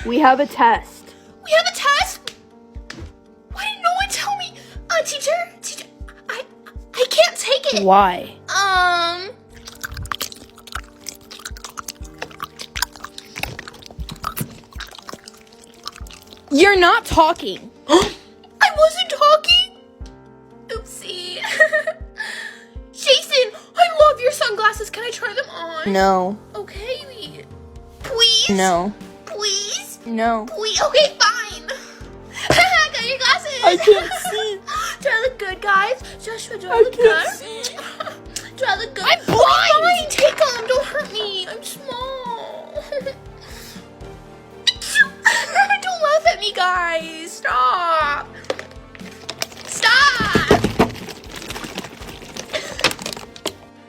We have a test. We have a test? Why didn't no one tell me? Teacher, I can't take it. Why? You're not talking. I wasn't talking? Oopsie. Jason, I love your sunglasses. Can I try them on? No. Okay. Please? No. Please? No. Please? Okay, fine. Got your glasses. I can't see. Do I look good, guys? Joshua, do I I look can't good? see. Do I look good? I'm blind. Okay, fine. Take them. Don't hurt me. I'm small. Don't laugh at me, guys. Stop.